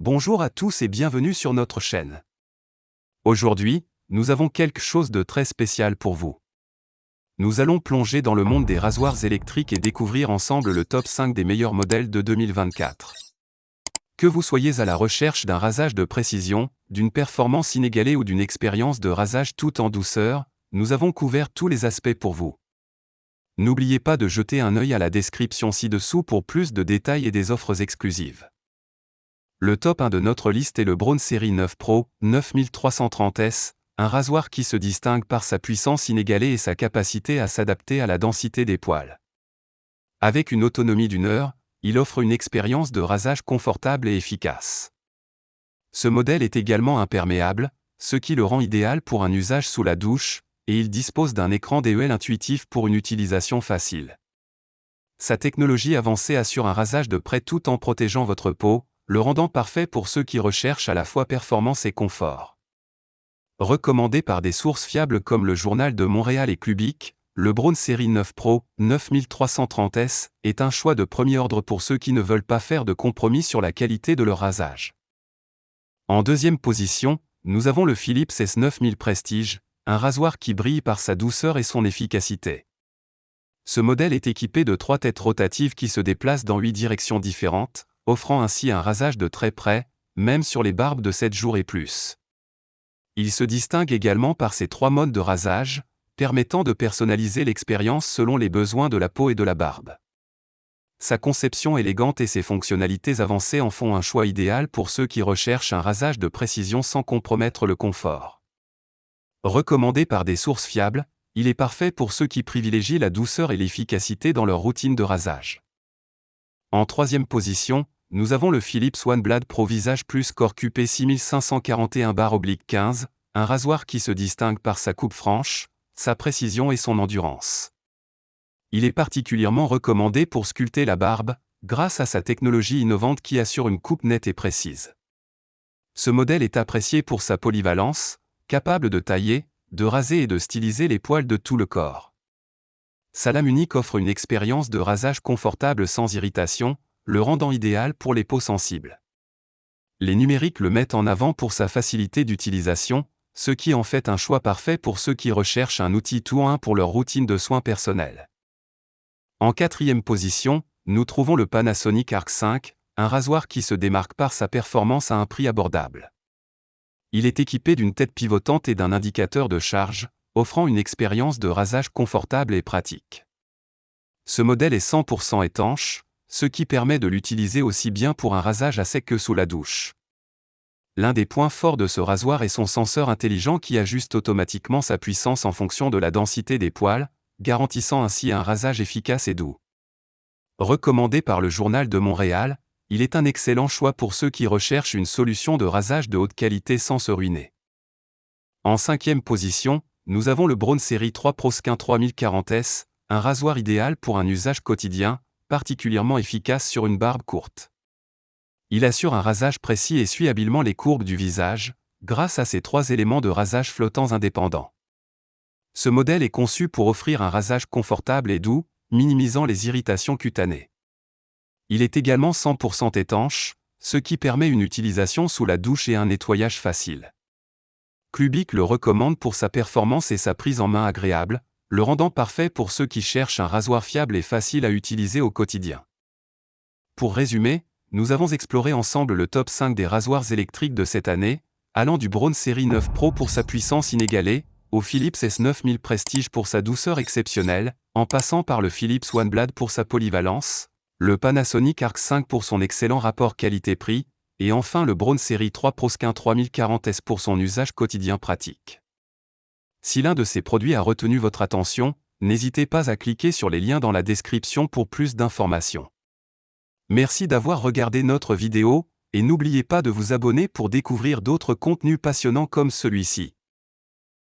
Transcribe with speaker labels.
Speaker 1: Bonjour à tous et bienvenue sur notre chaîne. Aujourd'hui, nous avons quelque chose de très spécial pour vous. Nous allons plonger dans le monde des rasoirs électriques et découvrir ensemble le top 5 des meilleurs modèles de 2024. Que vous soyez à la recherche d'un rasage de précision, d'une performance inégalée ou d'une expérience de rasage tout en douceur, nous avons couvert tous les aspects pour vous. N'oubliez pas de jeter un œil à la description ci-dessous pour plus de détails et des offres exclusives. Le top 1 de notre liste est le Braun Série 9 Pro 9330S, un rasoir qui se distingue par sa puissance inégalée et sa capacité à s'adapter à la densité des poils. Avec une autonomie d'1 heure, il offre une expérience de rasage confortable et efficace. Ce modèle est également imperméable, ce qui le rend idéal pour un usage sous la douche, et il dispose d'un écran DEL intuitif pour une utilisation facile. Sa technologie avancée assure un rasage de près tout en protégeant votre peau, le rendant parfait pour ceux qui recherchent à la fois performance et confort. Recommandé par des sources fiables comme le Journal de Montréal et Clubic, le Braun Série 9 Pro 9330S est un choix de premier ordre pour ceux qui ne veulent pas faire de compromis sur la qualité de leur rasage. En deuxième position, nous avons le Philips S9000 Prestige, un rasoir qui brille par sa douceur et son efficacité. Ce modèle est équipé de 3 têtes rotatives qui se déplacent dans 8 directions différentes, offrant ainsi un rasage de très près, même sur les barbes de 7 jours et plus. Il se distingue également par ses 3 modes de rasage, permettant de personnaliser l'expérience selon les besoins de la peau et de la barbe. Sa conception élégante et ses fonctionnalités avancées en font un choix idéal pour ceux qui recherchent un rasage de précision sans compromettre le confort. Recommandé par des sources fiables, il est parfait pour ceux qui privilégient la douceur et l'efficacité dans leur routine de rasage. En troisième position, nous avons le Philips OneBlade Pro Visage Plus Core QP 6541-15, un rasoir qui se distingue par sa coupe franche, sa précision et son endurance. Il est particulièrement recommandé pour sculpter la barbe, grâce à sa technologie innovante qui assure une coupe nette et précise. Ce modèle est apprécié pour sa polyvalence, capable de tailler, de raser et de styliser les poils de tout le corps. Sa lame unique offre une expérience de rasage confortable sans irritation, le rendant idéal pour les peaux sensibles. Les numériques le mettent en avant pour sa facilité d'utilisation, ce qui en fait un choix parfait pour ceux qui recherchent un outil tout en un pour leur routine de soins personnels. En quatrième position, nous trouvons le Panasonic Arc 5, un rasoir qui se démarque par sa performance à un prix abordable. Il est équipé d'une tête pivotante et d'un indicateur de charge, offrant une expérience de rasage confortable et pratique. Ce modèle est 100% étanche, ce qui permet de l'utiliser aussi bien pour un rasage à sec que sous la douche. L'un des points forts de ce rasoir est son senseur intelligent qui ajuste automatiquement sa puissance en fonction de la densité des poils, garantissant ainsi un rasage efficace et doux. Recommandé par le Journal de Montréal, il est un excellent choix pour ceux qui recherchent une solution de rasage de haute qualité sans se ruiner. En cinquième position, nous avons le Braun Série 3 Pro Skin 3040S, un rasoir idéal pour un usage quotidien, particulièrement efficace sur une barbe courte. Il assure un rasage précis et suit habilement les courbes du visage, grâce à ses 3 éléments de rasage flottants indépendants. Ce modèle est conçu pour offrir un rasage confortable et doux, minimisant les irritations cutanées. Il est également 100% étanche, ce qui permet une utilisation sous la douche et un nettoyage facile. Clubic le recommande pour sa performance et sa prise en main agréable, le rendant parfait pour ceux qui cherchent un rasoir fiable et facile à utiliser au quotidien. Pour résumer, nous avons exploré ensemble le top 5 des rasoirs électriques de cette année, allant du Braun Série 9 Pro pour sa puissance inégalée, au Philips S9000 Prestige pour sa douceur exceptionnelle, en passant par le Philips OneBlade pour sa polyvalence, le Panasonic Arc 5 pour son excellent rapport qualité-prix, et enfin le Braun Série 3 Pro Skin 3040S pour son usage quotidien pratique. Si l'un de ces produits a retenu votre attention, n'hésitez pas à cliquer sur les liens dans la description pour plus d'informations. Merci d'avoir regardé notre vidéo, et n'oubliez pas de vous abonner pour découvrir d'autres contenus passionnants comme celui-ci.